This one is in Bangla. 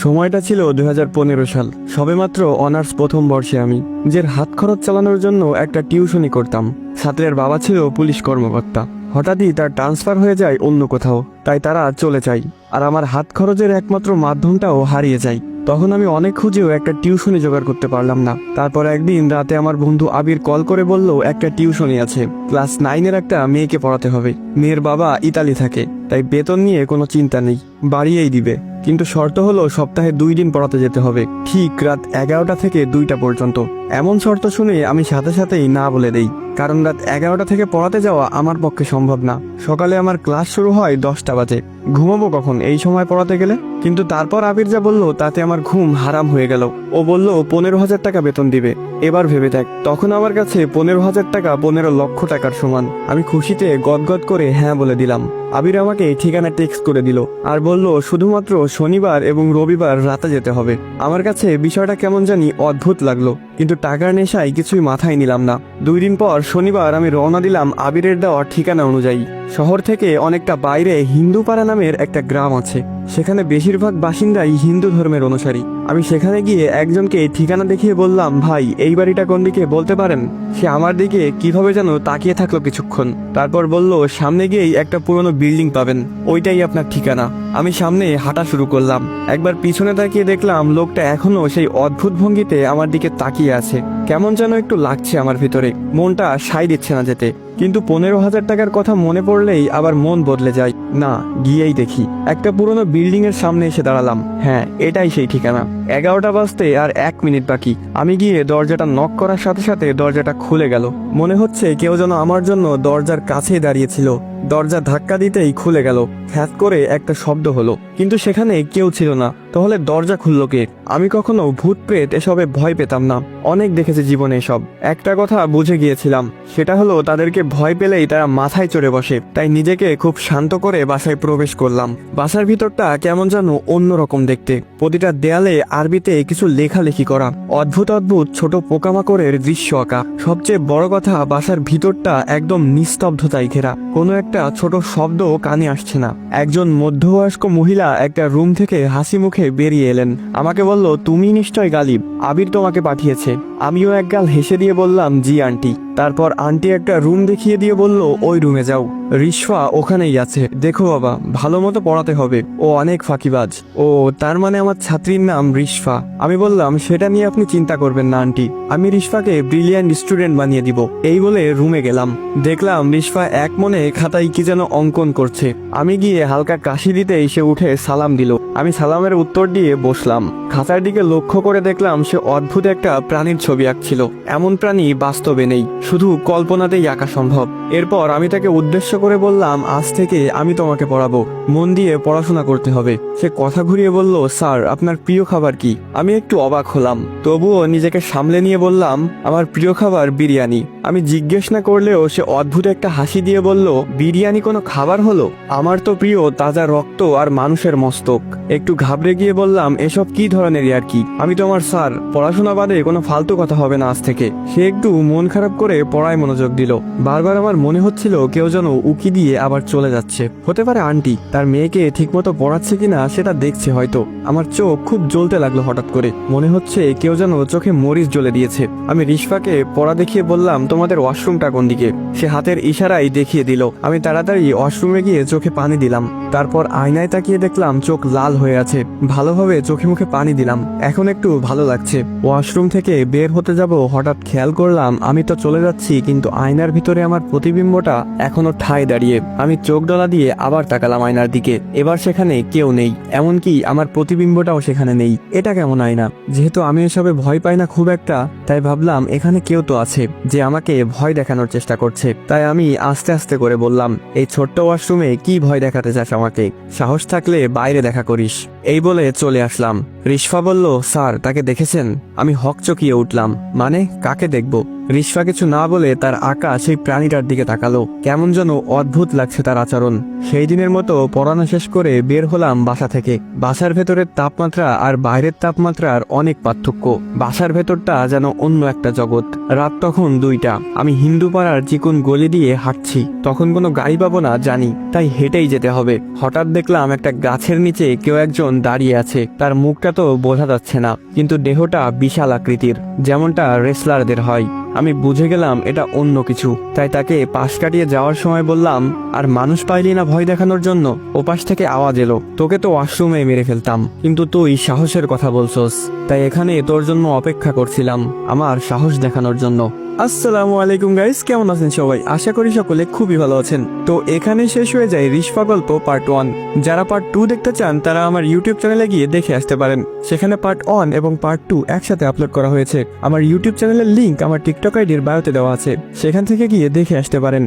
সময়টা ছিল 2015 সাল। সবেমাত্র অনার্স প্রথম বর্ষে আমি নিজের হাত খরচ চালানোর জন্য একটা টিউশনি করতাম। ছাত্রের বাবা ছিল পুলিশ কর্মকর্তা। হঠাৎই তার ট্রান্সফার হয়ে যায় অন্য কোথাও, তাই তারা চলে যায় আর আমার হাত খরচের একমাত্র মাধ্যমটাও হারিয়ে যায়। তখন আমি অনেক খুঁজেও একটা টিউশনি জোগাড় করতে পারলাম না। তারপর একদিন রাতে আমার বন্ধু আবির কল করে বলল একটা টিউশনি আছে, ক্লাস 9-এর একটা মেয়েকে পড়াতে হবে। মেয়ের বাবা ইতালি থাকে, তাই বেতন নিয়ে কোনো চিন্তা নেই, বাড়িয়েই দিবে। কিন্তু শর্ত হলো সপ্তাহে 2 দিন পড়াতে যেতে হবে, ঠিক রাত 11টা থেকে 2টা পর্যন্ত। এমন শর্ত শুনে আমি সাথে সাথেই না বলে দেই, কারণ রাত 11টা থেকে পড়াতে যাওয়া আমার পক্ষে সম্ভব না। সকালে আমার ক্লাস শুরু হয় 10টা বাজে, ঘুমাবো কখন এই সময় পড়াতে গেলে? কিন্তু তারপর আবির যা বলল তাতে আমার ঘুম হারাম হয়ে গেল। ও বলল 15,000 টাকা বেতন দিবে। এবার ভেবে দেখ, তখন আমার কাছে 15,000 টাকা 15 লক্ষ টাকার সমান। আমি খুশিতে গদগদ করে হ্যাঁ বলে দিলাম। আবির আমাকে ঠিকানা টেক্সট করে দিল আর বলল শুধুমাত্র শনিবার এবং রবিবার রাতে যেতে হবে। আমার কাছে বিষয়টা কেমন জানি অদ্ভুত লাগলো, কিন্তু টাকার নেশায় কিছুই মাথায় নিলাম না। 2 দিন পর শনিবার আমি রওনা দিলাম আবিরের দেওয়া ঠিকানা অনুযায়ী। শহর থেকে অনেকটা বাইরে হিন্দুপাড়া নামের একটা গ্রাম আছে, সেখানে বেশিরভাগ বাসিন্দাই হিন্দু ধর্মের অনুসারী। আমি সেখানে গিয়ে একজনকে ঠিকানা দেখিয়ে বললাম, ভাই এই বাড়িটা কোন দিকে বলতে পারেন? সে আমার দিকে কিভাবে যেন তাকিয়ে থাকলো কিছুক্ষণ, তারপর বলল সামনে গিয়েই একটা পুরনো বিল্ডিং পাবেন, ওইটাই আপনার ঠিকানা। আমি সামনে হাঁটা শুরু করলাম। একবার পিছনে তাকিয়ে দেখলাম লোকটা এখনো সেই অদ্ভুত ভঙ্গিতে আমার দিকে তাকিয়ে আছে। কেমন যেন একটু লাগছে আমার ভিতরে, মনটা সায় দিচ্ছে না যেতে। কিন্তু 15,000 টাকার কথা মনে পড়লেই আবার মন বদলে যায়। না, গিয়েই দেখি। একটা পুরনো বিল্ডিং এর সামনে এসে দাঁড়ালাম। হ্যাঁ, এটাই সেই ঠিকানা। 11টা বাজতে আর 1 মিনিট বাকি। আমি গিয়ে দরজাটা নক করার সাথে সাথে দরজাটা খুলে গেল। মনে হচ্ছে কেউ যেন আমার জন্য দরজার কাছেই দাঁড়িয়েছিল। দরজা ধাক্কা দিতেই খুলে গেল, খ্যাত করে একটা শব্দ হলো, কিন্তু সেখানে কেউ ছিল না। তাহলে দরজা খুললো কে? আমি কখনো ভূত প্রেত এসবে ভয় পেতাম না, অনেক দেখেছি জীবনে এসব। একটা কথা বুঝে গিয়েছিলাম, সেটা হলো তাদেরকে ভয় পেলেই তারা মাথায় চড়ে বসে। তাই নিজেকে খুব শান্ত করে বাসায় প্রবেশ করলাম। বাসার ভিতরটা কেমন যেন অন্যরকম দেখতে। প্রতিটা দেয়ালে আরবিতে কিছু লেখালেখি করা, অদ্ভুত অদ্ভুত ছোট পোকামাকড়ের দৃশ্য আঁকা। সবচেয়ে বড় কথা, বাসার ভিতরটা একদম নিস্তব্ধতায় ঘেরা, কোনো একটা ছোট শব্দ কানে আসছে না। একজন মধ্যবয়স্ক মহিলা একটা রুম থেকে হাসি মুখে বেরিয়ে এলেন। আমাকে বলল, তুমি নিশ্চয় গালিব, আবির তোমাকে পাঠিয়েছে। আমিও একগাল হেসে দিয়ে বললাম, জি আন্টি। তারপর আন্টি একটা রুম দেখিয়ে দিয়ে বলল, ওই রুমে যাও, রিশফা ওখানেই আছে। দেখো বাবা, ভালো মতো পড়াতে হবে, ও অনেক ফাঁকিবাজ। ও, তার মানে আমার ছাত্রীর নাম রিশফা? আমি বললাম, সেটা নিয়ে আপনি চিন্তা করবেন না আন্টি, আমি রিশফাকে ব্রিলিয়ান্ট স্টুডেন্ট বানিয়ে দিব। এই বলে রুমে গেলাম। দেখলাম রিশফা এক মনে খাতায় কি যেন অঙ্কন করছে। আমি গিয়ে হালকা কাশি দিতেই সে উঠে সালাম দিল। আমি সালামের উত্তর দিয়ে বসলাম। খাতার দিকে লক্ষ্য করে দেখলাম সে অদ্ভুত একটা প্রাণীর ছবি আঁকছিল। এমন প্রাণী বাস্তবে নেই, শুধু কল্পনাতেই আঁকা সম্ভব। এরপর আমি তাকে উদ্দেশ্য করে বললাম, আজ থেকে আমি তোমাকে পড়াবো, মন দিয়ে পড়াশোনা করতে হবে। সে কথা ঘুরিয়ে বলল, স্যার আপনার প্রিয় খাবার কি? আমি একটু অবাক হলাম, তবুও নিজেকে সামলে নিয়ে বললাম, আমার প্রিয় খাবার বিরিয়ানি। আমি জিজ্ঞেস না করলেও সে অদ্ভুত একটা হাসি দিয়ে বলল, বিরিয়ানি কোনো খাবার হলো? আমার তো প্রিয় তাজা রক্ত আর মানুষের মস্তক। একটু ঘাবড়ে গিয়ে বললাম, এসব কি ধরনের আর কি? আমি তো আমার স্যার, পড়াশোনা বাদে কোনো ফালতু কথা হবে না আজ থেকে। সে একটু মন খারাপ করে পড়ায় মনোযোগ দিল। বারবার আমার মনে হচ্ছিল কেউ যেন উকি দিয়ে আবার চলে যাচ্ছে। হতে পারে আন্টি তার মেয়েকে ঠিকমতো পড়াচ্ছে কিনা সেটা দেখছে হয়তো। আমার চোখ খুব জ্বলতে লাগলো হঠাৎ করে, মনে হচ্ছে কেউ যেন চোখে মরিচ জ্বলে দিয়েছে। আমি রিশফাকে পড়া দেখিয়ে বললাম, তোমাদের ওয়াশরুমটা কোন দিকে? সে হাতের ইশারায় দেখিয়ে দিল। আমি তাড়াতাড়ি ওয়াশরুমে গিয়ে চোখে পানি দিলাম। তারপর আয়নায় তাকিয়ে দেখলাম চোখ লাল হয়ে আছে। ভালোভাবে চোখে মুখে পানি দিলাম, এখন একটু ভালো লাগছে। ওয়াশরুম থেকে বের হতে যাব, হঠাৎ খেয়াল করলাম আমি তো চলে যাচ্ছি, কিন্তু আয়নার ভিতরে আমার প্রতিবিম্বটা এখনো ঠায় দাঁড়িয়ে। আমি চোখ ডলা দিয়ে আবার তাকালাম আয়নার দিকে। এবার সেখানে কেউ নেই, এমনকি আমার প্রতিবিম্বটাও সেখানে নেই। এটা কেমন আয়না? যেহেতু আমি এসবে ভয় পাই না খুব একটা, তাই ভাবলাম এখানে কেউ তো আছে যে আমাকে ভয় দেখানোর চেষ্টা করছে। তাই আমি আস্তে আস্তে করে বললাম, এই ছোট্ট ওয়াশরুমে কি ভয় দেখাতে চাস আমাকে? সাহস থাকলে বাইরে দেখা করিস। এই বলে চলে আসলাম। রিশফা বলল, স্যার তাকে দেখেছেন? আমি হকচকিয়ে উঠলাম, মানে কাকে দেখব? রিশফা কিছু না বলে তার আঁকা সেই প্রাণীটার দিকে তাকালো। কেমন যেন অদ্ভুত লাগছে তার আচরণ। সেই দিনের মতো পড়ানো শেষ করে বের হলাম বাসা থেকে। বাসার ভেতরের তাপমাত্রা আর বাইরের তাপমাত্রার অনেক পার্থক্য। বাসার ভেতরটা যেন অন্য একটা জগৎ। রাত তখন 2টা। আমি হিন্দু পাড়ার চিকন গলি দিয়ে হাঁটছি। তখন কোনো গাড়ি পাবো না জানি, তাই হেঁটেই যেতে হবে। হঠাৎ দেখলাম একটা গাছের নিচে কেউ একজন দাঁড়িয়ে আছে। তার মুখটা তো বোঝা যাচ্ছে না, কিন্তু দেহটা বিশাল আকৃতির, যেমনটা রেসলারদের হয়। আমি বুঝে গেলাম এটা অন্য কিছু, তাই তাকে পাশ কাটিয়ে যাওয়ার সময় বললাম, আর মানুষ পাইলি না ভয় দেখানোর জন্য? ওপাশ থেকে আওয়াজ এলো, তোকে তো ওয়াশরুমে মেরে ফেলতাম, কিন্তু তুই সাহসের কথা বলছস, তাই এখানে তোর জন্য অপেক্ষা করছিলাম, আমার সাহস দেখানোর জন্য। আসসালামু আলাইকুম গাইস, কেমন আছেন সবাই? আশা করি সকলে খুবই ভালো আছেন। তো এখানে শেষ হয়ে যায় রিশফা গল্প পার্ট 1। যারা পার্ট 2 দেখতে চান তারা আমার ইউটিউব চ্যানেলে গিয়ে দেখে আসতে পারেন। সেখানে পার্ট 1 এবং পার্ট 2 একসাথে আপলোড করা হয়েছে। আমার ইউটিউব চ্যানেলের লিংক আমার টিকটক আইডির বায়োতে দেওয়া আছে, সেখান থেকে গিয়ে দেখে আসতে পারেন।